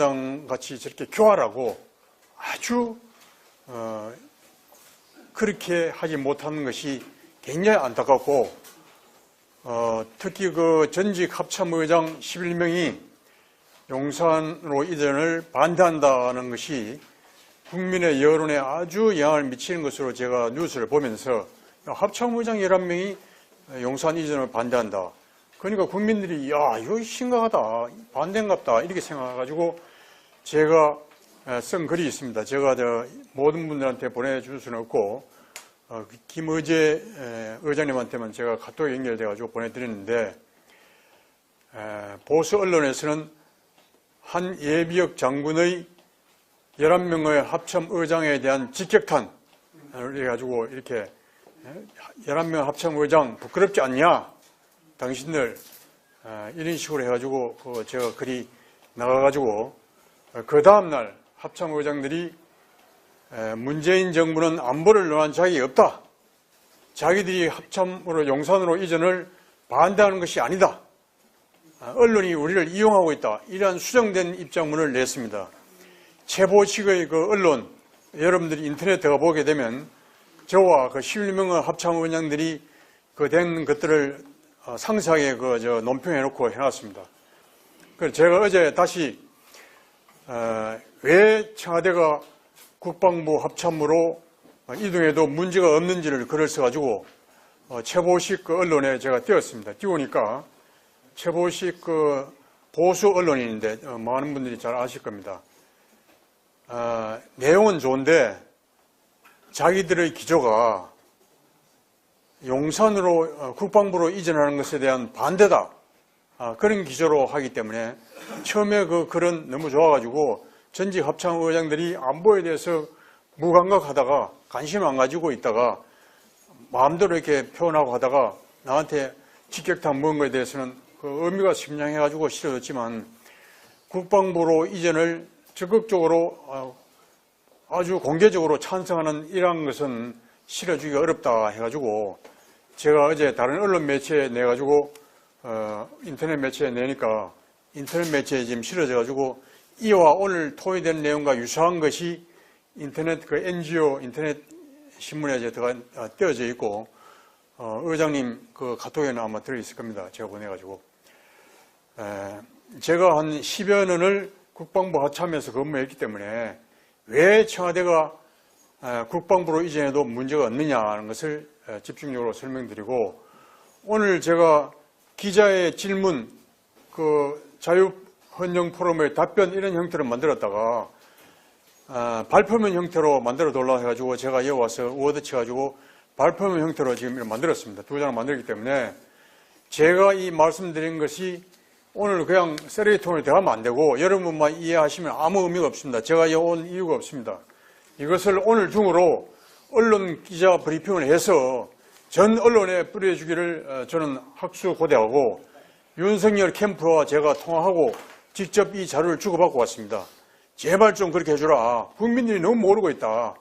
민주당 같이 저렇게 교활하고 아주 그렇게 하지 못하는 것이 굉장히 안타깝고, 특히 그 전직 합참의장 11명이 용산으로 이전을 반대한다는 것이 국민의 여론에 아주 영향을 미치는 것으로 제가 뉴스를 보면서 합참의장 11명이 용산 이전을 반대한다. 그러니까 국민들이 야 이거 심각하다, 반대인갑다 이렇게 생각해가지고 제가 쓴 글이 있습니다. 제가 모든 분들한테 보내줄 수는 없고 김의제 의장님한테만 제가 카톡에 연결돼가지고 보내드렸는데, 보수 언론에서는 한 예비역 장군의 11명의 합참 의장에 대한 직격탄을 해가지고 이렇게 11명 합참 의장 부끄럽지 않냐 당신들, 이런 식으로 해가지고 제가 글이 나가가지고 그 다음날 합참 의장들이 문재인 정부는 안보를 논한 자격이 없다, 자기들이 합참으로 용산으로 이전을 반대하는 것이 아니다, 언론이 우리를 이용하고 있다, 이러한 수정된 입장문을 냈습니다. 최보식의 그 언론, 여러분들이 인터넷 들어가 보게 되면 저와 그 11명의 합참의장들이 그 된 것들을 상세하게 논평해놓고 해놨습니다. 그래서 제가 어제 다시 왜 청와대가 국방부 합참으로 이동해도 문제가 없는지를 글을 써가지고 최보식 그 언론에 제가 띄웠습니다. 띄우니까 최보식 그 보수 언론인인데 많은 분들이 잘 아실 겁니다. 내용은 좋은데 자기들의 기조가 용산으로 국방부로 이전하는 것에 대한 반대다, 그런 기조로 하기 때문에 처음에 그 글은 너무 좋아가지고 전직 합참의장들이 안보에 대해서 무감각하다가 관심 안 가지고 있다가 마음대로 이렇게 표현하고 하다가 나한테 직격탄 먹은 것에 대해서는 그 의미가 심량해가지고 싫어졌지만, 국방부로 이전을 적극적으로 아주 공개적으로 찬성하는 이러한 것은 실어주기가 어렵다 해가지고 제가 어제 다른 언론 매체에 내가지고 인터넷 매체에 내니까 인터넷 매체에 지금 실어져가지고 이와 오늘 토의된 내용과 유사한 것이 인터넷 그 NGO 인터넷 신문에 이제 띄어져 있고 의장님 그 카톡에는 아마 들어있을 겁니다. 제가 보내가지고 제가 한 10여 년을 국방부 하참에서 근무했기 때문에 왜 청와대가 국방부로 이전해도 문제가 없느냐 하는 것을 집중적으로 설명드리고, 오늘 제가 기자의 질문, 그 자유헌정 포럼의 답변 이런 형태로 만들었다가 발표문 형태로 만들어 달라 해가지고 제가 여기 와서 워드 쳐가지고 발표문 형태로 지금 만들었습니다. 2장을 만들기 때문에 제가 이 말씀드린 것이 오늘 그냥 쓰레기통에 들어가면 안 되고 여러분만 이해하시면 아무 의미가 없습니다. 제가 여기 온 이유가 없습니다. 이것을 오늘 중으로 언론 기자 브리핑을 해서 전 언론에 뿌려주기를 저는 학수고대하고 윤석열 캠프와 제가 통화하고 직접 이 자료를 주고받고 왔습니다. 제발 좀 그렇게 해주라. 국민들이 너무 모르고 있다.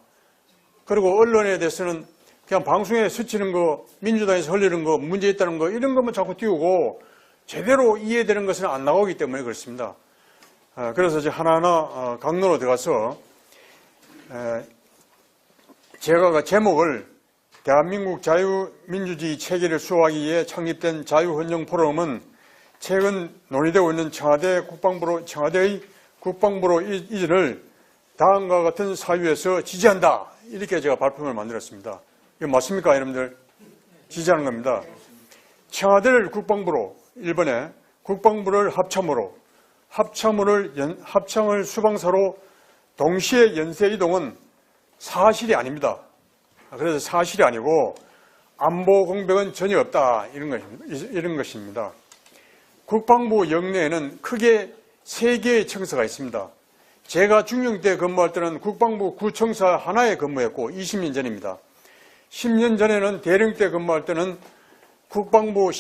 그리고 언론에 대해서는 그냥 방송에 스치는 거, 민주당에서 흘리는 거, 문제 있다는 거 이런 것만 자꾸 띄우고 제대로 이해되는 것은 안 나오기 때문에 그렇습니다. 그래서 이제 하나하나 강론으로 들어가서 제가 그 제목을 대한민국 자유민주주의 체계를 수호하기 위해 창립된 자유헌정 포럼은 최근 논의되고 있는 청와대의 국방부로 이전을 다음과 같은 사유에서 지지한다. 이렇게 제가 발표를 만들었습니다. 이거 맞습니까, 여러분들? 지지하는 겁니다. 청와대를 국방부로, 1번에 국방부를 합참을 수방사로 동시에 연쇄 이동은 사실이 아닙니다. 그래서 사실이 아니고 안보 공백은 전혀 없다. 이런 것입니다. 국방부 영내에는 크게 3개의 청사가 있습니다. 제가 중령 때 근무할 때는 국방부 구청사 하나에 근무했고 20년 전입니다. 10년 전에는 대령 때 근무할 때는 국방부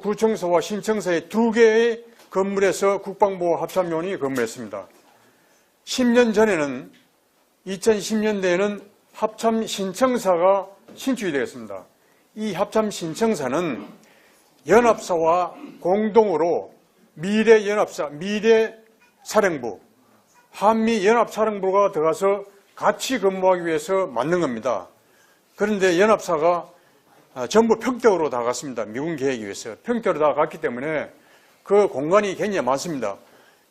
구청사와 신청사의 2개의 건물에서 국방부 합참요원이 근무했습니다. 10년 전에는 2010년대에는 합참 신청사가 신축이 되었습니다. 이 합참 신청사는 연합사와 공동으로 미래연합사, 미래사령부, 한미연합사령부가 들어가서 같이 근무하기 위해서 만든 겁니다. 그런데 연합사가 전부 평택으로 다 갔습니다. 미군 계획에 의해서. 평택으로 다 갔기 때문에 그 공간이 굉장히 많습니다.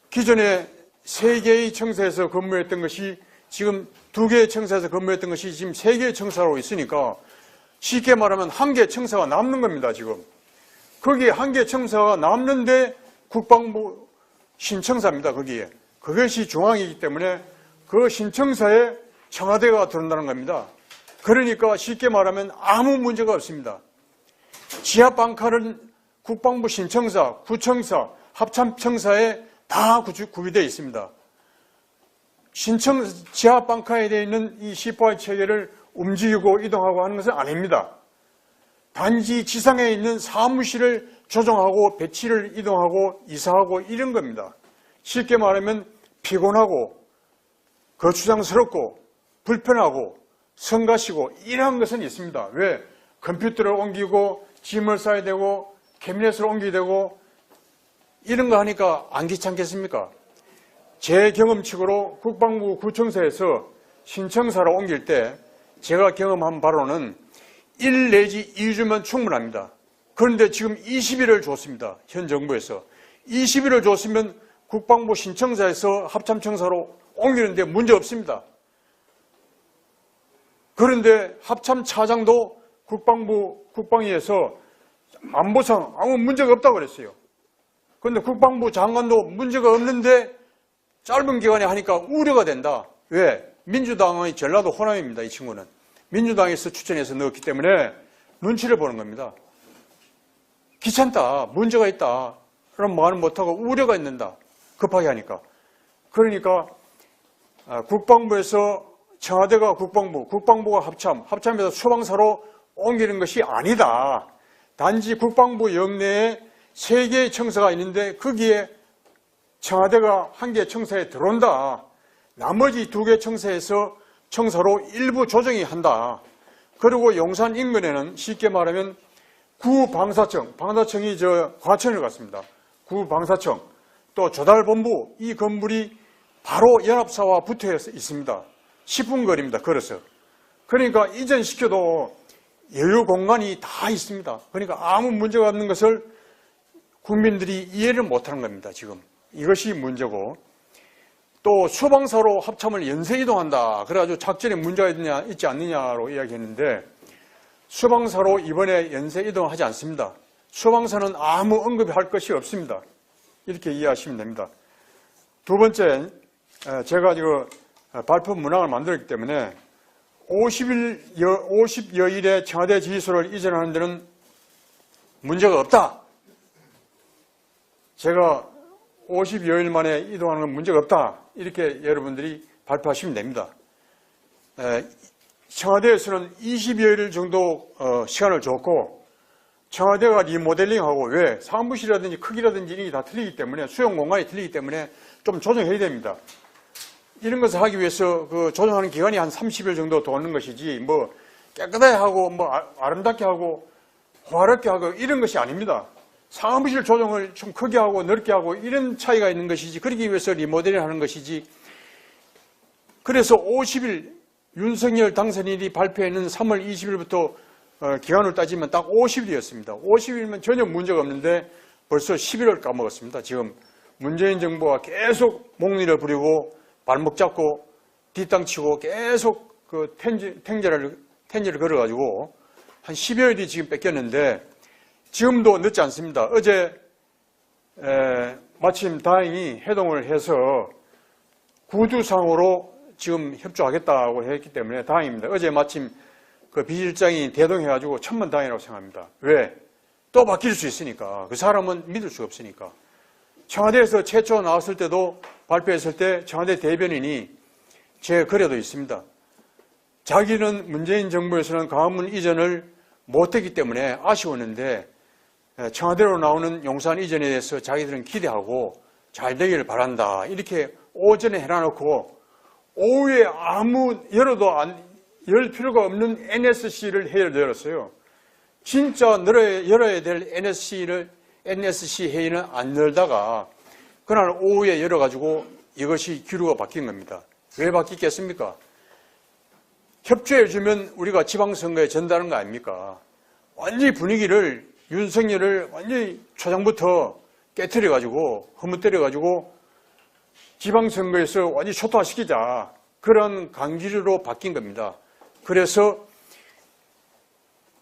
기존에 3개의 청사에서 근무했던 것이 지금 2개의 청사에서 근무했던 것이 지금 3개의 청사로 있으니까 쉽게 말하면 1개 청사가 남는 겁니다, 지금. 거기에 1개 청사가 남는데 국방부 신청사입니다, 거기에. 그것이 중앙이기 때문에 그 신청사에 청와대가 들어온다는 겁니다. 그러니까 쉽게 말하면 아무 문제가 없습니다. 지하방칼은 국방부 신청사, 구청사, 합참청사에 다 구비되어 있습니다. 지하방칼에 되어 있는 이 C4I 체계를 움직이고 이동하고 하는 것은 아닙니다. 단지 지상에 있는 사무실을 조정하고 배치를 이동하고 이사하고 이런 겁니다. 쉽게 말하면 피곤하고 거추장스럽고 불편하고 성가시고 이러한 것은 있습니다. 왜? 컴퓨터를 옮기고 짐을 싸야 되고 캐비넷을 옮기게 되고 이런 거 하니까 안 귀찮겠습니까? 제 경험칙으로 국방부 구청사에서 신청사로 옮길 때 제가 경험한 바로는 1 내지 2주면 충분합니다. 그런데 지금 20일을 줬습니다. 현 정부에서. 20일을 줬으면 국방부 신청사에서 합참청사로 옮기는데 문제 없습니다. 그런데 합참차장도 국방부 국방위에서 안보상 아무 문제가 없다고 그랬어요. 그런데 국방부 장관도 문제가 없는데 짧은 기간에 하니까 우려가 된다. 왜? 민주당의 전라도 호남입니다. 이 친구는. 민주당에서 추천해서 넣었기 때문에 눈치를 보는 겁니다. 귀찮다. 문제가 있다. 그럼 말은 못하고 우려가 있는다. 급하게 하니까. 그러니까 국방부에서 청와대가 국방부가 합참에서 소방사로 옮기는 것이 아니다. 단지 국방부 영내에 3개의 청사가 있는데 거기에 청와대가 1개 청사에 들어온다. 나머지 2개 청사에서 청사로 일부 조정이 한다. 그리고 용산 인근에는 쉽게 말하면 구방사청, 방사청이 과천을 갔습니다. 구방사청, 또 조달본부, 이 건물이 바로 연합사와 붙어 있습니다. 10분 거리입니다. 걸어서. 그러니까 이전시켜도 여유 공간이 다 있습니다. 그러니까 아무 문제가 없는 것을 국민들이 이해를 못하는 겁니다. 지금. 이것이 문제고, 또 소방사로 합참을 연쇄 이동한다. 그래가지고 작전에 문제가 있지 않느냐로 이야기했는데 소방사로 이번에 연쇄 이동하지 않습니다. 소방사는 아무 언급이 할 것이 없습니다. 이렇게 이해하시면 됩니다. 두 번째, 제가 지금 발표 문항을 만들었기 때문에 50여일의 청와대 지휘소를 이전하는 데는 문제가 없다. 제가 50여일 만에 이동하는 건 문제가 없다. 이렇게 여러분들이 발표하시면 됩니다. 청와대에서는 20여일 정도 시간을 줬고 청와대가 리모델링하고 왜? 사무실이라든지 크기라든지 이런 게 다 틀리기 때문에 수용 공간이 틀리기 때문에 좀 조정해야 됩니다. 이런 것을 하기 위해서 그 조정하는 기간이 한 30일 정도 도는 것이지 뭐 깨끗하게 하고 뭐 아름답게 하고 화렵게 하고 이런 것이 아닙니다. 사무실 조정을 좀 크게 하고 넓게 하고 이런 차이가 있는 것이지 그러기 위해서 리모델링 하는 것이지. 그래서 50일 윤석열 당선인이 발표했는 3월 20일부터 기간을 따지면 딱 50일이었습니다. 50일이면 전혀 문제가 없는데 벌써 11월 까먹었습니다. 지금 문재인 정부가 계속 목리를 부리고 발목 잡고 뒷땅치고 계속 그 텐제를 걸어가지고 한 10여일이 지금 뺏겼는데 지금도 늦지 않습니다. 어제 마침 다행히 해동을 해서 구두상으로 지금 협조하겠다고 했기 때문에 다행입니다. 어제 마침 그 비실장이 대동해가지고 천만다행이라고 생각합니다. 왜? 또 바뀔 수 있으니까. 그 사람은 믿을 수가 없으니까. 청와대에서 최초 나왔을 때도 발표했을 때 청와대 대변인이 제 글에도 있습니다. 자기는 문재인 정부에서는 광화문 이전을 못했기 때문에 아쉬웠는데 청와대로 나오는 용산 이전에 대해서 자기들은 기대하고 잘 되기를 바란다. 이렇게 오전에 해놔놓고 오후에 아무 열 필요가 없는 NSC를 열었어요. 진짜 열어야 될 NSC 회의는 안 열다가 그날 오후에 열어가지고 이것이 기류가 바뀐 겁니다. 왜 바뀌겠습니까? 협조해주면 우리가 지방선거에 전다는 거 아닙니까? 완전히 분위기를, 윤석열을 완전히 초장부터 깨트려가지고, 허무때려가지고 지방선거에서 완전히 초토화시키자. 그런 강기류로 바뀐 겁니다. 그래서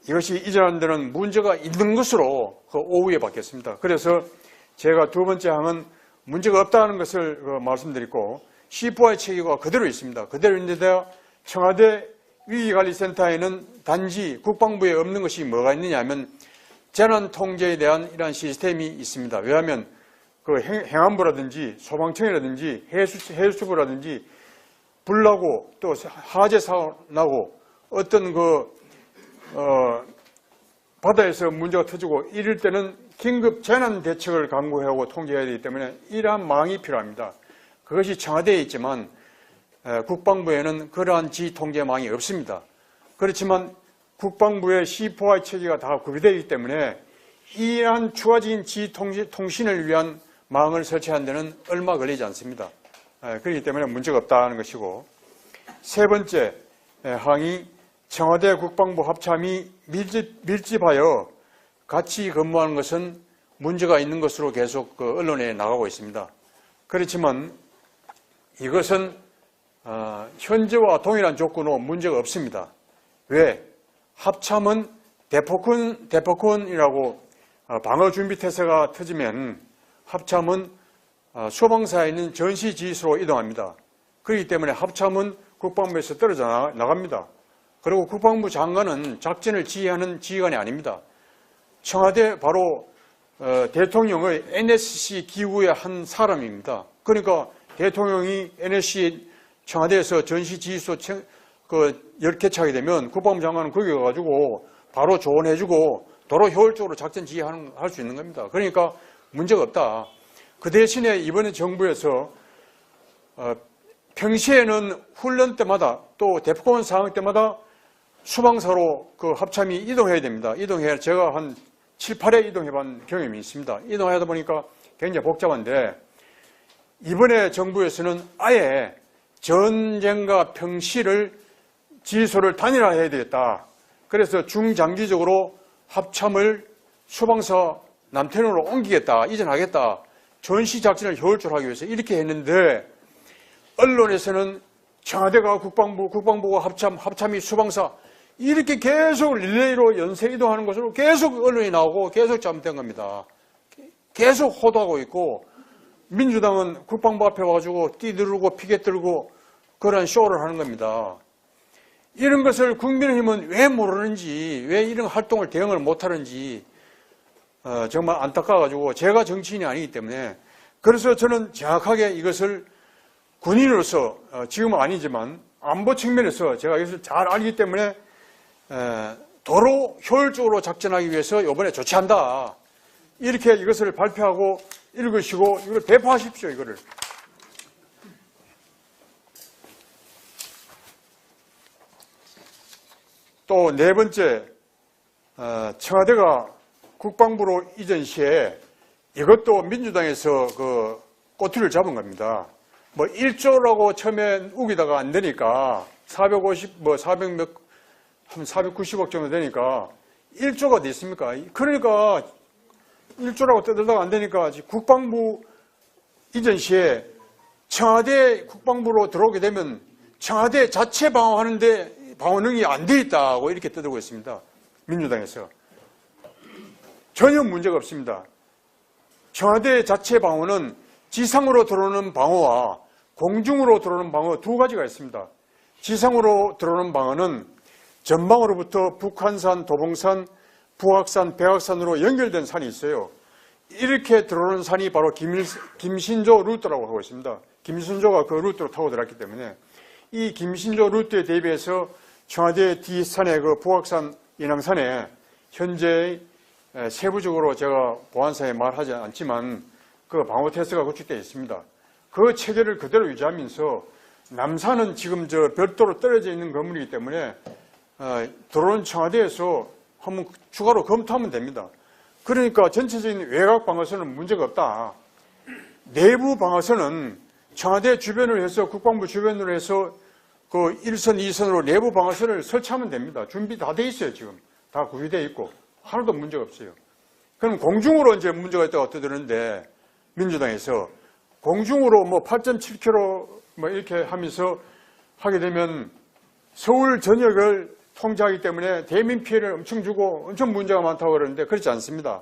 이것이 이전한 데는 문제가 있는 것으로 그 오후에 바뀌었습니다. 그래서 제가 두 번째 항은 문제가 없다는 것을 말씀드리고 C4의 체계가 그대로 있습니다. 그대로 있는데 청와대 위기관리센터에는 단지 국방부에 없는 것이 뭐가 있느냐 하면 재난통제에 대한 이러한 시스템이 있습니다. 왜냐하면 그 행안부라든지 소방청이라든지 해수부라든지 불 나고 또 화재 사고 나고 어떤 바다에서 문제가 터지고 이럴 때는 긴급 재난 대책을 강구하고 통제해야 되기 때문에 이러한 망이 필요합니다. 그것이 청와대에 있지만 국방부에는 그러한 지휘통제망이 없습니다. 그렇지만 국방부의 C4I 체계가 다 구비되어 있기 때문에 이러한 추가적인 지휘통신을 위한 망을 설치하는 데는 얼마 걸리지 않습니다. 그렇기 때문에 문제가 없다는 것이고, 세 번째 항이 청와대 국방부 합참이 밀집하여 같이 근무하는 것은 문제가 있는 것으로 계속 언론에 나가고 있습니다. 그렇지만 이것은 현재와 동일한 조건으로 문제가 없습니다. 왜? 합참은 대포권이라고 방어준비태세가 터지면 합참은 소방사에 있는 전시지휘소로 이동합니다. 그렇기 때문에 합참은 국방부에서 떨어져 나갑니다. 그리고 국방부 장관은 작전을 지휘하는 지휘관이 아닙니다. 청와대 바로 대통령의 NSC 기구의 한 사람입니다. 그러니까 대통령이 NSC 청와대에서 전시지휘소 개최하게 되면 국방부 장관은 거기 가가지고 바로 조언해주고 도로 효율적으로 작전 지휘할 수 있는 겁니다. 그러니까 문제가 없다. 그 대신에 이번에 정부에서 평시에는 훈련 때마다 또 대포권 상황 때마다 수방사로 그 합참이 이동해야 됩니다. 제가 한 7, 8회 이동해본 경험이 있습니다. 이동하다 보니까 굉장히 복잡한데 이번에 정부에서는 아예 전쟁과 평시를 지휘소를 단일화해야 되겠다. 그래서 중장기적으로 합참을 수방사 남태령으로 옮기겠다, 이전하겠다, 전시작전을 효율적으로 하기 위해서 이렇게 했는데 언론에서는 청와대가 국방부가 합참이 수방사 이렇게 계속 릴레이로 연쇄 이동하는 것으로 계속 언론이 나오고 계속 잘못된 겁니다. 계속 호도하고 있고 민주당은 국방부 앞에 와가지고 뛰들고 피켓 들고 그런 쇼를 하는 겁니다. 이런 것을 국민의힘은 왜 모르는지, 왜 이런 활동을 대응을 못하는지 정말 안타까워가지고 제가 정치인이 아니기 때문에 그래서 저는 정확하게 이것을 군인으로서 지금은 아니지만 안보 측면에서 제가 이것을 잘 알기 때문에 도로 효율적으로 작전하기 위해서 이번에 조치한다. 이렇게 이것을 발표하고 읽으시고 이걸 배포하십시오. 이거를. 또 네 번째, 청와대가 국방부로 이전 시에 이것도 민주당에서 그 꼬투리를 잡은 겁니다. 뭐 1조라고 처음에 우기다가 안 되니까 490억 정도 되니까 1조가 됐습니까? 그러니까 1조라고 떠들다가 안 되니까 국방부 이전 시에 청와대 국방부로 들어오게 되면 청와대 자체 방어하는데 방어능이 안 돼 있다고 이렇게 떠들고 있습니다. 민주당에서. 전혀 문제가 없습니다. 청와대 자체 방어는 지상으로 들어오는 방어와 공중으로 들어오는 방어 두 가지가 있습니다. 지상으로 들어오는 방어는 전방으로부터 북한산, 도봉산, 북악산, 백악산으로 연결된 산이 있어요. 이렇게 들어오는 산이 바로 김신조 루트라고 하고 있습니다. 김신조가 그 루트로 타고 들어왔기 때문에 이 김신조 루트에 대비해서 청와대 뒷산의 그 북악산, 인왕산에 현재 세부적으로 제가 보안사에 말하지 않지만 그 방어 테스트가 구축되어 있습니다. 그 체계를 그대로 유지하면서 남산은 지금 별도로 떨어져 있는 건물이기 때문에 들어오는 청와대에서 한번 추가로 검토하면 됩니다. 그러니까 전체적인 외곽 방어선은 문제가 없다. 내부 방어선은 청와대 주변을 해서 국방부 주변으로 해서 그 1선, 2선으로 내부 방어선을 설치하면 됩니다. 준비 다 돼 있어요, 지금. 다 구비되어 있고. 하나도 문제가 없어요. 그럼 공중으로 이제 문제가 있다고 떠드는데, 민주당에서 공중으로 뭐 8.7km 뭐 이렇게 하면서 하게 되면 서울 전역을 통제하기 때문에 대민 피해를 엄청 주고 엄청 문제가 많다고 그러는데 그렇지 않습니다.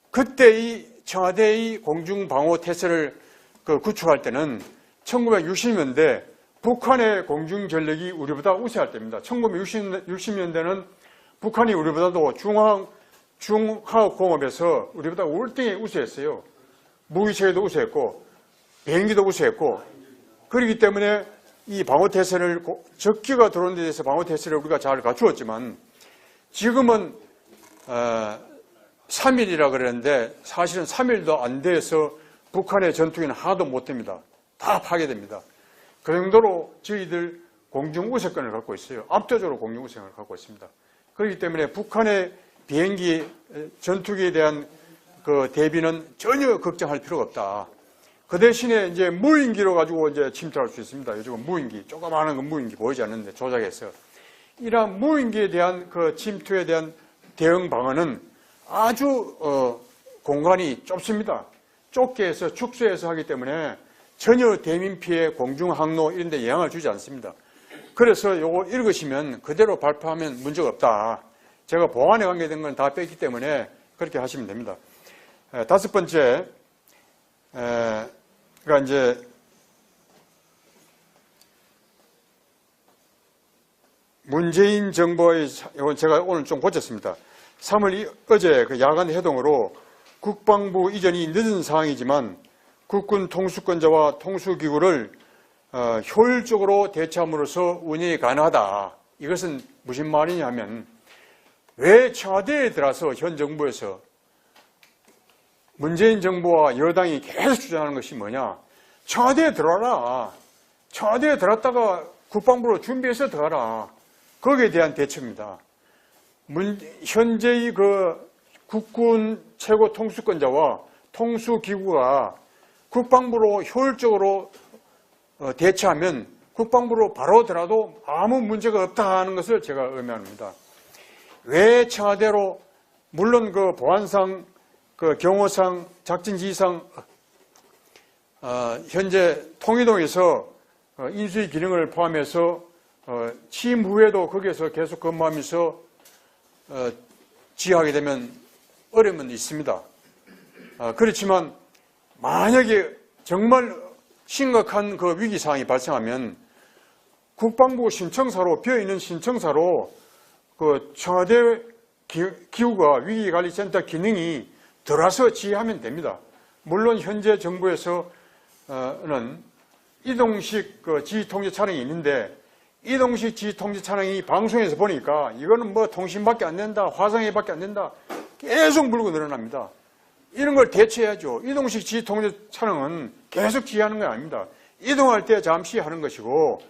그때 이 청와대의 공중방어 태세를 구축할 때는 1960년대 북한의 공중전력이 우리보다 우세할 때입니다. 1960년대는 북한이 우리보다도 중화공업에서 우리보다 월등히 우세했어요. 무기체계도 우세했고 비행기도 우세했고 그렇기 때문에 이 방어태세를 적기가 들어오는 데 대해서 방어태세를 우리가 잘 갖추었지만 지금은 3일이라 그랬는데 사실은 3일도 안 돼서 북한의 전투기는 하나도 못 됩니다. 다 파괴됩니다. 그 정도로 저희들 공중우세권을 갖고 있어요. 압도적으로 공중우세권을 갖고 있습니다. 그렇기 때문에 북한의 비행기, 전투기에 대한 그 대비는 전혀 걱정할 필요가 없다. 그 대신에 이제 무인기로 가지고 이제 침투할 수 있습니다. 요즘은 무인기, 조그마한 건 무인기 보이지 않는데 조작해서. 이러한 무인기에 대한 그 침투에 대한 대응 방안은 아주 공간이 좁습니다. 좁게 해서 축소해서 하기 때문에 전혀 대민 피해, 공중 항로 이런 데 영향을 주지 않습니다. 그래서 요거 읽으시면 그대로 발표하면 문제가 없다. 제가 보안에 관계된 건 다 뺐기 때문에 그렇게 하시면 됩니다. 다섯 번째, 그러니까 이제 문재인 정부의, 이건 제가 오늘 좀 고쳤습니다. 3월 어제 그 야간 회동으로 국방부 이전이 늦은 상황이지만 국군 통수권자와 통수기구를 효율적으로 대처함으로써 운영이 가능하다. 이것은 무슨 말이냐 하면 왜 청와대에 들어서 현 정부에서 문재인 정부와 여당이 계속 주장하는 것이 뭐냐. 청와대에 들어와라. 청와대에 들어왔다가 국방부로 준비해서 들어가라. 거기에 대한 대처입니다. 현재의 그 국군 최고 통수권자와 통수기구가 국방부로 효율적으로 대처하면 국방부로 바로 들어도 아무 문제가 없다는 것을 제가 의미합니다. 왜 청와대로 물론 그 보안상, 그 경호상, 작전지휘상 현재 통일동에서 인수위 기능을 포함해서 취임 후에도 거기에서 계속 근무하면서 지휘하게 되면 어려움은 있습니다. 그렇지만 만약에 정말 심각한 그 위기 상황이 발생하면 국방부 신청사로 비어있는 신청사로 그 청와대 기구가 위기관리센터 기능이 들어와서 지휘하면 됩니다. 물론 현재 정부에서는 이동식 그 지휘통제 차량이 있는데 이동식 지휘통제 차량이 방송에서 보니까 이거는 뭐 통신밖에 안 된다, 화상회의밖에 안 된다, 계속 물고 늘어납니다. 이런 걸 대처해야죠. 이동식 지휘통제 차량은 계속 지휘하는 건 아닙니다. 이동할 때 잠시 하는 것이고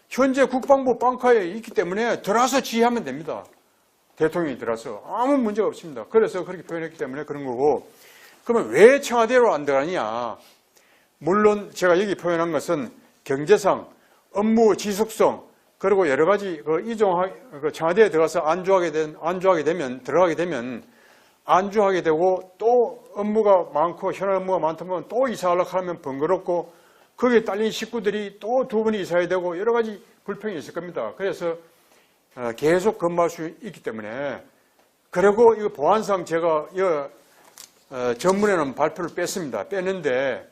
현재 국방부 방카에 있기 때문에 들어와서 지휘하면 됩니다. 대통령이 들어와서 아무 문제가 없습니다. 그래서 그렇게 표현했기 때문에 그런 거고, 그러면 왜 청와대로 안 들어가느냐. 물론 제가 여기 표현한 것은 경제상, 업무 지속성, 그리고 여러 가지 청와대에 들어가서 들어가게 되면 안주하게 되고 또 업무가 많고 현안 업무가 많다면 또 이사하려고 하면 번거롭고 거기에 딸린 식구들이 또 두 번이 이사해야 되고 여러 가지 불평이 있을 겁니다. 그래서 계속 근무할 수 있기 때문에, 그리고 이 보안상 제가 전문에는 발표를 뺐습니다. 뺐는데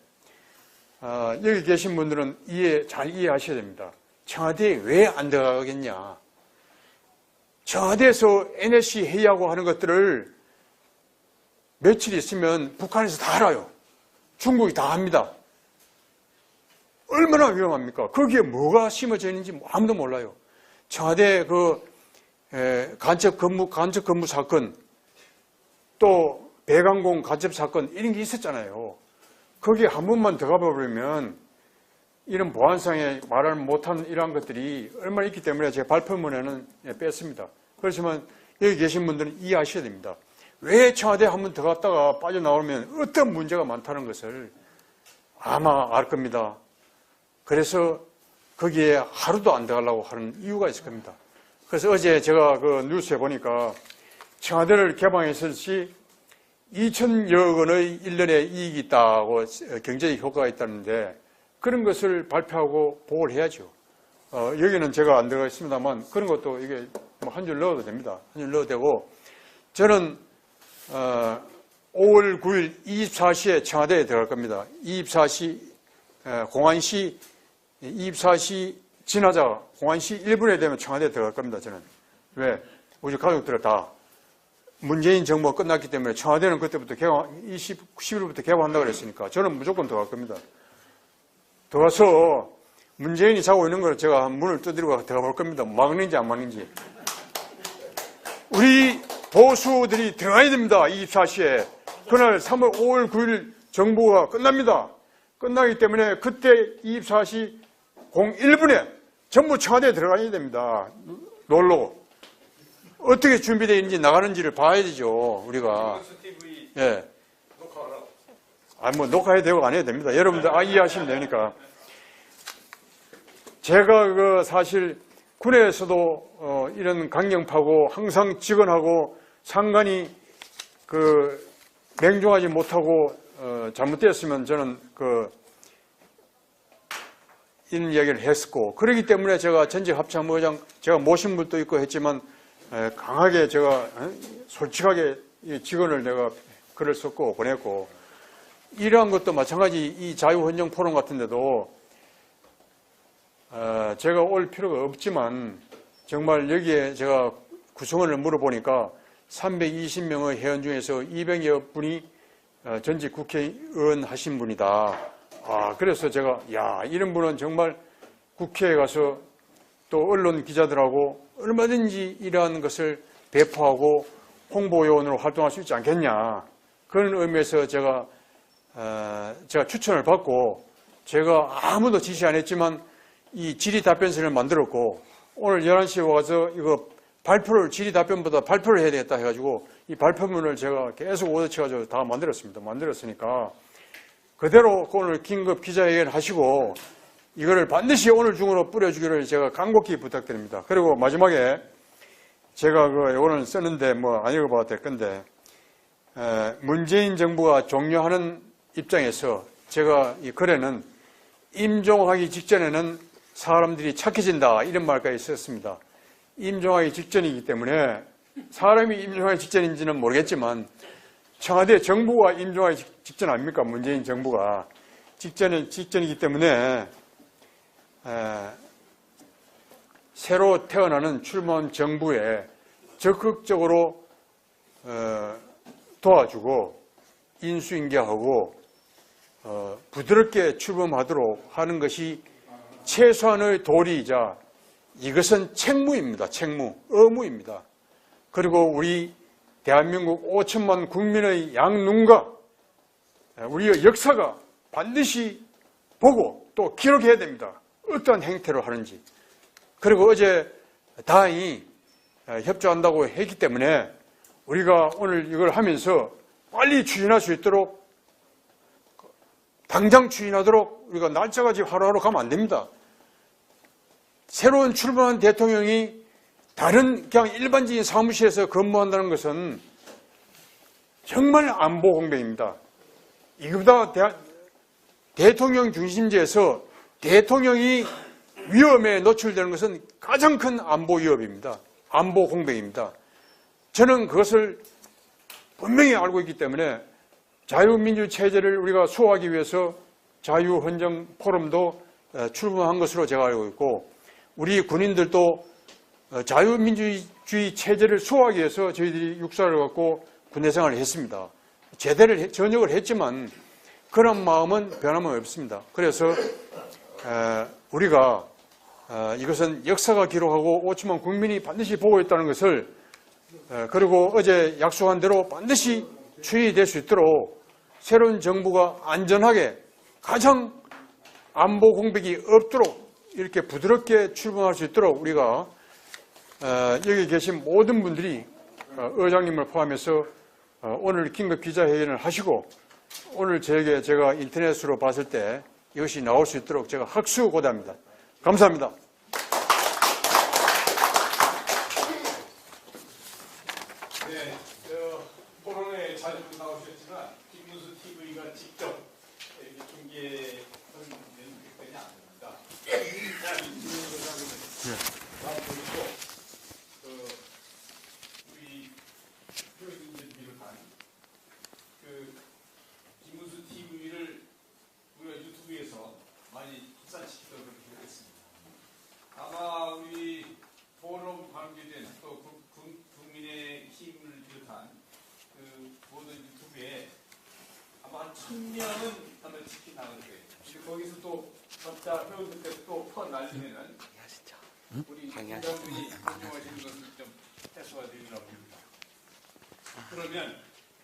여기 계신 분들은 잘 이해하셔야 됩니다. 청와대에 왜 안 들어가겠냐. 청와대에서 NSC 회의하고 하는 것들을 며칠 있으면 북한에서 다 알아요. 중국이 다 합니다. 얼마나 위험합니까? 거기에 뭐가 심어져 있는지 아무도 몰라요. 청와대 간첩 근무 사건, 또 배관공 간첩 사건 이런 게 있었잖아요. 거기에 한 번만 들어가 버리면 이런 보안상에 말을 못한 이러한 것들이 얼마나 있기 때문에 제가 발표문에는 뺐습니다. 그렇지만 여기 계신 분들은 이해하셔야 됩니다. 왜 청와대에 한번 들어갔다가 빠져나오면 어떤 문제가 많다는 것을 아마 알 겁니다. 그래서 거기에 하루도 안 들어가려고 하는 이유가 있을 겁니다. 그래서 어제 제가 그 뉴스에 보니까 청와대를 개방했을 시 2천여 원의 1년에 이익이 있다고 경제적 효과가 있다는데 그런 것을 발표하고 보고를 해야죠. 여기는 제가 안 들어가 있습니다만 그런 것도 이게 한 줄 넣어도 됩니다. 한 줄 넣어도 되고 저는 5월 9일 24시에 청와대에 들어갈 겁니다. 24시 공안시 24시 지나자 공안시 1분에 되면 청와대에 들어갈 겁니다. 저는. 왜? 우리 가족들은 다 문재인 정부가 끝났기 때문에 청와대는 그때부터 개방, 10일부터 개방한다고 그랬으니까 저는 무조건 들어갈 겁니다. 들어가서 문재인이 자고 있는 걸 제가 문을 두드리고 들어가 볼 겁니다. 막는지 안 막는지. 우리 보수들이 들어가야 됩니다. 24시에. 그날 3월 5월 9일 정부가 끝납니다. 끝나기 때문에 그때 24시 01분에 전부 청와대에 들어가야 됩니다. 놀러. 어떻게 준비되어 있는지 나가는지를 봐야 되죠. 우리가. 예. 뭐 녹화해야 되고 안 해야 됩니다. 여러분들 이해하시면 되니까. 제가 사실 군에서도 이런 강경파고 항상 직언하고 상관이 맹종하지 못하고 잘못되었으면 저는 이런 이야기를 했었고 그렇기 때문에 제가 전직 합참의장 제가 모신 분도 있고 했지만 강하게 제가 솔직하게 직언을 내가 글을 썼고 보냈고 이러한 것도 마찬가지 이 자유헌정 포럼 같은 데도 제가 올 필요가 없지만 정말 여기에 제가 구성원을 물어보니까 320명의 회원 중에서 200여 분이 전직 국회의원 하신 분이다. 그래서 제가 이런 분은 정말 국회에 가서 또 언론 기자들하고 얼마든지 이러한 것을 배포하고 홍보요원으로 활동할 수 있지 않겠냐. 그런 의미에서 제가 추천을 받고 제가 아무도 지시 안 했지만 이 질의답변서를 만들었고 오늘 11시에 와서 이거 발표를 질의답변보다 발표를 해야 되겠다 해가지고 이 발표문을 제가 계속 얻어쳐가지고 다 만들었습니다. 만들었으니까 그대로 오늘 긴급 기자회견 하시고 이거를 반드시 오늘 중으로 뿌려주기를 제가 간곡히 부탁드립니다. 그리고 마지막에 제가 오늘 썼는데 안 읽어봐도 될 건데 문재인 정부가 종료하는 입장에서 제가 이 글에는 임종하기 직전에는 사람들이 착해진다 이런 말까지 썼습니다. 임종하기 직전이기 때문에 사람이 임종하기 직전인지는 모르겠지만 청와대 정부가 임종하기 직전 아닙니까? 문재인 정부가 직전이기 때문에 새로 태어나는 출범 정부에 적극적으로 도와주고 인수인계하고 부드럽게 출범하도록 하는 것이 최소한의 도리이자 이것은 책무입니다. 의무입니다. 그리고 우리 대한민국 5천만 국민의 양눈과 우리의 역사가 반드시 보고 또 기록해야 됩니다. 어떠한 행태로 하는지. 그리고 어제 다행히 협조한다고 했기 때문에 우리가 오늘 이걸 하면서 빨리 추진할 수 있도록 당장 추진하도록 우리가 날짜가 지금 하루하루 가면 안 됩니다. 새로운 출범한 대통령이 다른 그냥 일반적인 사무실에서 근무한다는 것은 정말 안보 공백입니다. 이거보다 대통령 중심제에서 대통령이 위험에 노출되는 것은 가장 큰 안보 위협입니다. 안보 공백입니다. 저는 그것을 분명히 알고 있기 때문에 자유민주 체제를 우리가 수호하기 위해서 자유헌정 포럼도 출범한 것으로 제가 알고 있고 우리 군인들도 자유민주주의 체제를 수호하기 위해서 저희들이 육사를 갖고 군대 생활을 했습니다. 전역을 했지만 그런 마음은 변함없습니다. 그래서 우리가 이것은 역사가 기록하고 5천만 국민이 반드시 보고 있다는 것을 그리고 어제 약속한 대로 반드시 추진이 될 수 있도록 새로운 정부가 안전하게 가장 안보 공백이 없도록 이렇게 부드럽게 출범할 수 있도록 우리가 여기 계신 모든 분들이 의장님을 포함해서 오늘 긴급 기자회견을 하시고 오늘 제가 인터넷으로 봤을 때 이것이 나올 수 있도록 제가 학수고대합니다. 감사합니다. 네, 토론회에 자주 나오셨지만 김문수 TV가 직접 이렇게 중계하는 굉장히 안 됩니다. 우리 표현인들 비롯한 김문수 TV를 우리가 유튜브에서 많이 확산시키도록 하겠습니다. 아마 우리 포럼 관계된 또 국민의 힘을 비롯한 모든 유튜브에 아마 한 1000명은 아마 치킨 나갈 거예요. 근데 거기서 또 각자 회원들 또 퍼날리면은 우리 팀장들이 걱정하시는 것을 좀 해소가 되리라고 봅니다. 그러면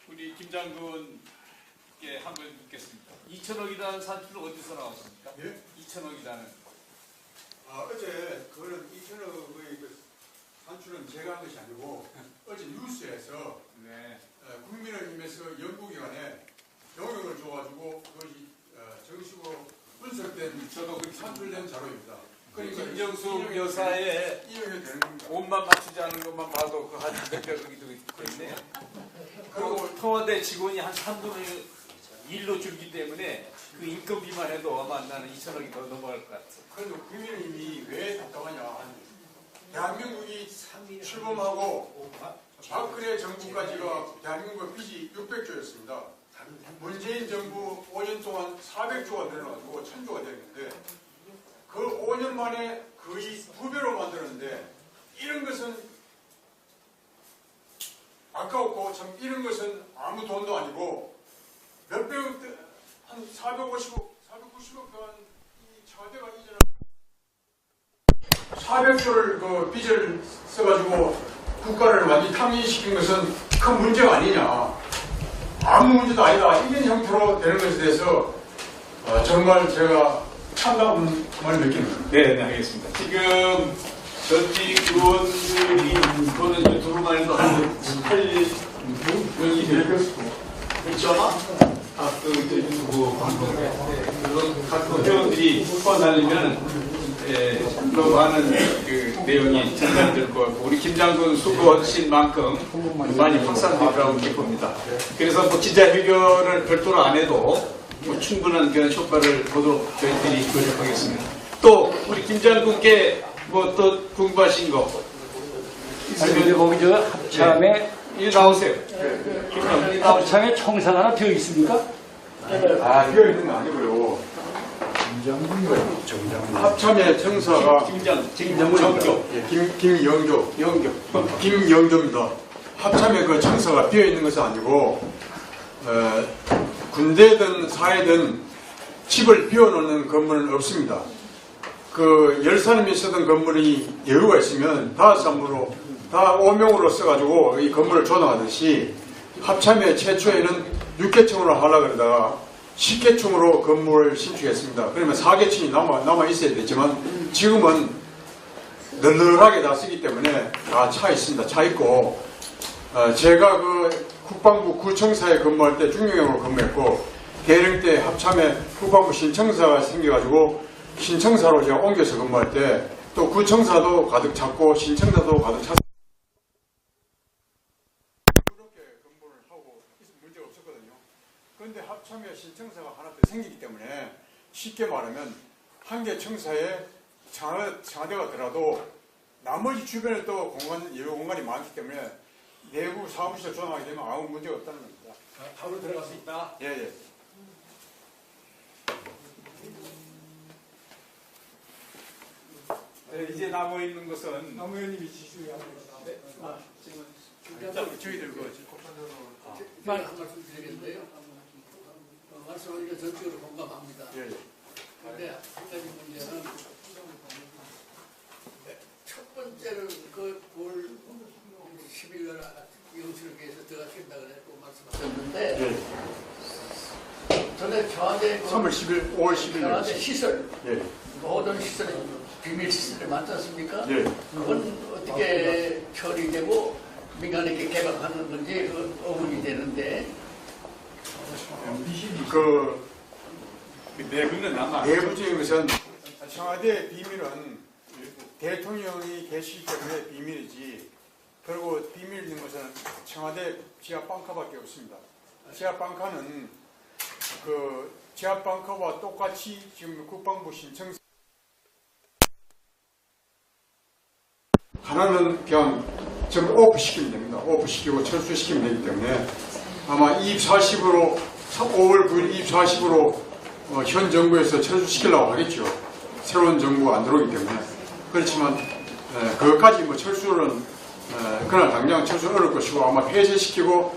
우리 김장군께 한번 묻겠습니다. 2천억이라는 산출 어디서 나왔습니까? 예? 2천억이라는. 어제 그거는 2천억의 산출은 제가 한 것이 아니고 어제 뉴스에서 네. 국민의힘에서 연구기관에 영역을 줘가지고 그것이 정식으로 분석된 저도 그 산출된 자료입니다. 그러니까 김정숙 여사의 이용이 되는 겁니다. 옷만 맞추지 않은 것만 봐도 그 한 몇백억이도 있네. 그리고 청와대 직원이 한 3분의 1로 줄기 때문에 그 인건비만 해도 아마 나는 2천억이 더 넘어갈 것 같아. 그런데 국민의힘이 왜 답답하냐. 대한민국이 출범하고 박근혜 정부까지가 대한민국 빚이 600조였습니다. 문재인 정부 5년 동안 400조가 늘어나고 1000조가 됐는데 그 5년 만에 거의 2배로 만들었는데 이런 것은 아까웠고 참 이런 것은 아무 돈도 아니고 몇백억 한 450억, 490억 원 이 차대가 이전한 400조를 그 빚을 써가지고 국가를 완전히 탕진시킨 것은 큰 문제가 아니냐. 아무 문제도 아니다. 이런 형태로 되는 것에 대해서 정말 제가 참담을 느낍니다. 네, 알겠습니다. 지금 전직 의원들이 보는 유튜브만 해도 한 8명이 그렇죠? 그 유튜브 방송에 각 회원들이 퍼날리면 또 많은 그 내용이 전달될 것 같고 우리 김장군 수고하신 만큼 많이 확산되리라고 이렇게 봅니다. 그래서 뭐 기자회견을 별도로 안 해도 뭐 충분한 그런 효과를 보도록 저희들이 노력하겠습니다. 또 우리 김장군께 뭐 또 궁금하신 거 근데 거기 저 합참에 나오세요. 합참에 청산 하나 되어 있습니까? 비어 있는 거 아니고요. 합참의 청사가 김정교. 김영조입니다. 합참의 그 청사가 비어 있는 것은 아니고 군대든 사회든 집을 비워놓는 건물은 없습니다. 그 10사람이 쓰던 건물이 여유가 있으면 5사람으로 다 5명으로 써가지고 이 건물을 조성하듯이 합참의 최초에는 6개층으로 하려고 그러다가 10개층으로 건물을 신축했습니다. 그러면 4개층이 남아 있어야 되지만 지금은 널널하게 다 쓰기 때문에 다 차 있습니다. 차 있고 제가 그 국방부 구청사에 근무할 때 중령으로 근무했고 계령 때 합참에 국방부 신청사가 생겨가지고 신청사로 제가 옮겨서 근무할 때 또 구청사도 가득 찼고 신청사도 가득 찼습니다. 그렇게 근무를 하고 문제가 없었거든요. 그런데 합참에 신청사가 하나 더 생기기 때문에 쉽게 말하면 한 개 청사에 장대가 들어도 나머지 주변에 또 예외 공간이 많기 때문에 내부 사무실 조성하게 되면 아무 문제가 없다는 겁니다. 바로 들어갈 수 있다. 예. 네, 이제 남아 있는 것은 남의원님이 지시하고 지금 저희들 그 한 말씀 드리겠는데요. 말씀하니까 전적으로 공감합니다. 그런데 한 가지 문제는 첫 번째는 볼 10일날 영수력에서 들어가신다 그랬고 말씀하셨는데 전에 청와대 3월 10일, 5월 10일 청와대 시설 예. 모든 시설이 비밀 시설이 많지 않습니까? 예. 그건 어떻게 처리되고 민간에게 개방하는 건지 그 의문이 되는데 그 내부는 아마 내부적인 것은 청와대 비밀은 대통령이 계시기 때문에 비밀이지. 그리고 비밀 있는 것은 청와대 지하 방카밖에 없습니다. 지하 방카는 그 지하 방카와 똑같이 지금 국방부 신청. 하나는 그냥 전부 오프시키면 됩니다. 오프시키고 철수시키면 되기 때문에 아마 240으로 5월 9일 240으로 현 정부에서 철수시키려고 하겠죠. 새로운 정부가 안 들어오기 때문에. 그렇지만 그것까지 뭐 철수는 그날 당장 철수 어려울 것이고 아마 폐쇄시키고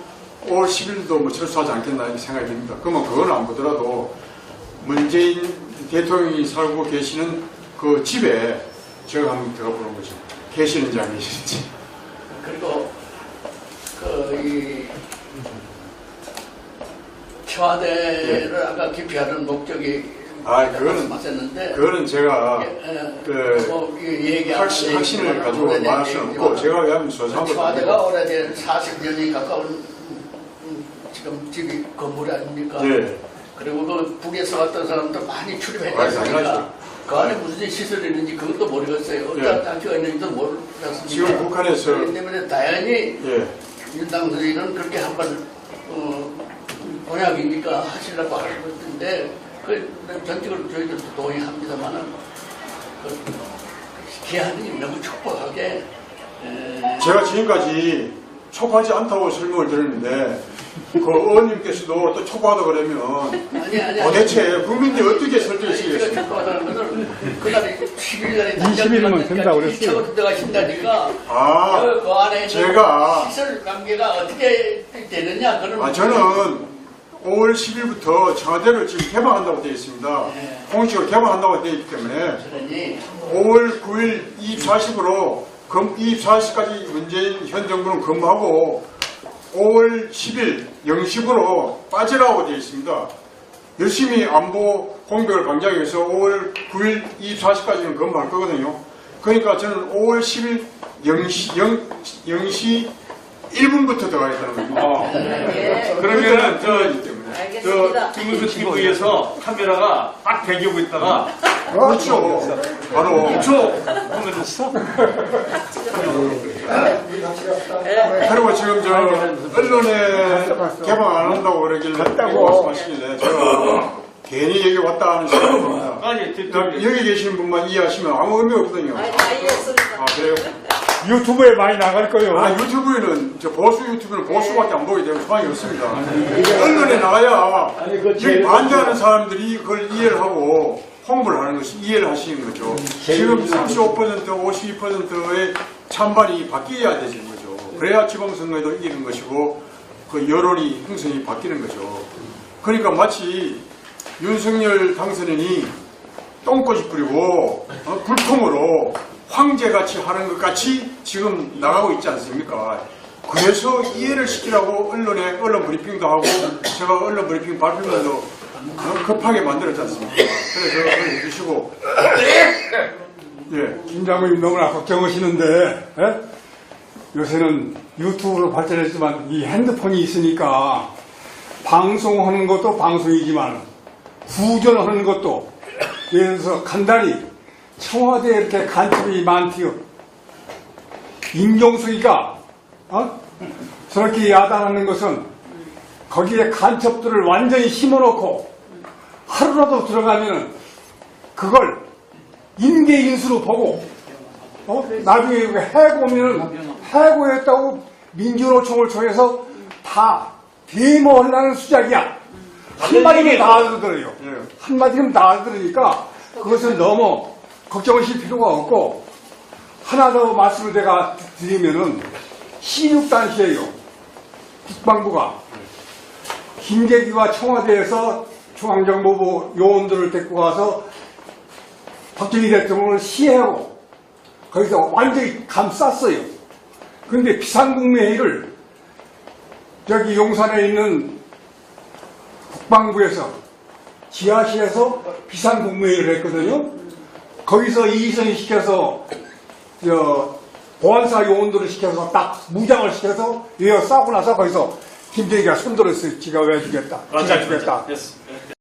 5월 10일도 뭐 철수하지 않겠나 이렇게 생각이 듭니다. 그러면 그건 안 보더라도 문재인 대통령이 살고 계시는 그 집에 제가 한번 들어보는 거죠. 계시는지 안 계시는지. 그리고 이 청와대를 아까 기피하는 목적이 그거는 제가 확신을 가지고 말할 수는 없고 제가 왜냐하면 조사한 청와대가 오래된 40년이 가까운 지금 집이 건물 아닙니까? 예. 그리고 그 북에서 왔던 사람들 많이 출입했지 당연하죠. 않습니까? 그 안에 무슨 시설이 있는지 그것도 모르겠어요. 어떤 장치가 있는지도 모르겠습니다. 지금 북한에서 그렇기 때문에 다행히 예. 윤당선인은 그렇게 한번 공약이니까 하시려고 하는 것인데 그 전적으로 저희들도 동의합니다만은 그 기한이 너무 촉박하게 제가 지금까지 촉하지 않다고 설명을 드렸는데 그 의원님께서도 또 촉하다 그러면 아니 도대체 국민들이 어떻게 설득하시겠습니까? 촉박하다는 것은 그날에 10일간에 20일이면 된다고 그랬어요. 2차로 들어가신다니까 아, 그 안에 제가 시설 관계가 어떻게 되느냐 그런 저는 5월 10일부터 청와대를 지금 개방한다고 되어 있습니다. 네. 공식으로 개방한다고 되어 있기 때문에 그러니 5월 9일 24시로 24시까지 문재인 현 정부는 근무하고 5월 10일 0시부로 빠지라고 되어 있습니다. 열심히 안보 공백을 방지하기 위해서 5월 9일 24시까지는 근무할 거거든요. 그러니까 저는 5월 10일 0시 1분부터 들어가겠다는 겁니다. 그러면은 알겠습니다. 김문수 TV에서 카메라가 딱 대기하고 있다가 그렇죠. 바로 5초 하면 그리고 지금 저 언론에 개방 안 한다고 그러길래 말씀하시길래 제가 괜히 여기 왔다 하는 생각입니다. 여기 계시는 분만 이해하시면 아무 의미가 없거든요. 아, 그래요? 유튜브에 많이 나갈 거예요. 아, 유튜브에는 보수 유튜브는 보수밖에 안 보게 되면 소망이 없습니다. 언론에 나가야 여기 반대하는 사람들이 그걸 이해를 하고 홍보를 하는 것이 이해를 하시는 거죠. 지금 35% 52%의 찬반이 바뀌어야 되는 거죠. 그래야 지방선거에도 이기는 것이고 그 여론이 형성이 바뀌는 거죠. 그러니까 마치 윤석열 당선인이 똥꼬집 부리고 불통으로 황제같이 하는 것 같이 지금 나가고 있지 않습니까? 그래서 이해를 시키라고 언론 브리핑도 하고 제가 언론 브리핑 발표문도 급하게 만들었지 않습니까? 그래서 그걸 해주시고 예. 김 장관님 너무나 걱정하시는데 요새는 유튜브로 발전했지만 이 핸드폰이 있으니까 방송하는 것도 방송이지만 구전하는 것도 예를 들어서 간단히 청와대에 이렇게 간첩이 많디요. 임종숙이가 저렇게 야단하는 것은 거기에 간첩들을 완전히 심어놓고 하루라도 들어가면은 그걸 인계인수로 보고 나중에 해고 오면은 해고했다고 민주노총을 통해서 다 데모하려는 수작이야. 한마디면 다 알아들어요. 한마디면 다 알아들으니까 그것은 너무 걱정하실 필요가 없고 하나 더 말씀을 제가 드리면은 16단시에요. 국방부가 김재기와 청와대에서 중앙정보부 요원들을 데리고 가서 박정희 대통령을 시해하고 거기서 완전히 감쌌어요. 그런데 비상국무회의를 저기 용산에 있는 국방부에서 지하실에서 비상국무회의를 했거든요. 거기서 이의선 시켜서 보안사 요원들을 시켜서 딱 무장을 시켜서 이어 싸고 나서 거기서 김대기가 손들었어요. 지가 왜 죽였다. 지가 죽였다. 됐어.